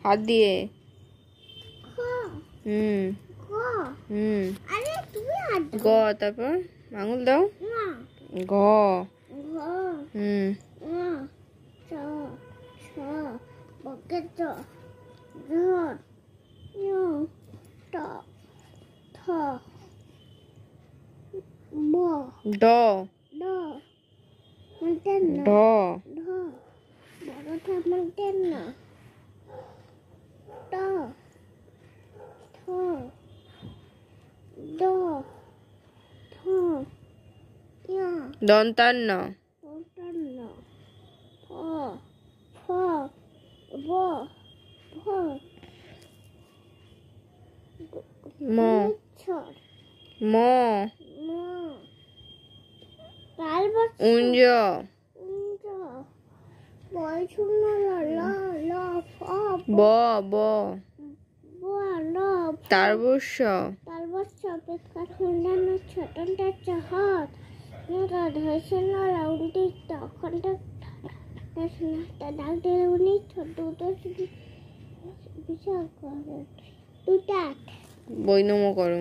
হাত দিয়ে। গ, তারপর আঙুল দাও। ঘ। ড। ঢ। দন্তান্ন। ম। ম। উঞ্জ। ব। ব। তারবস্য। বৈনম্য করো।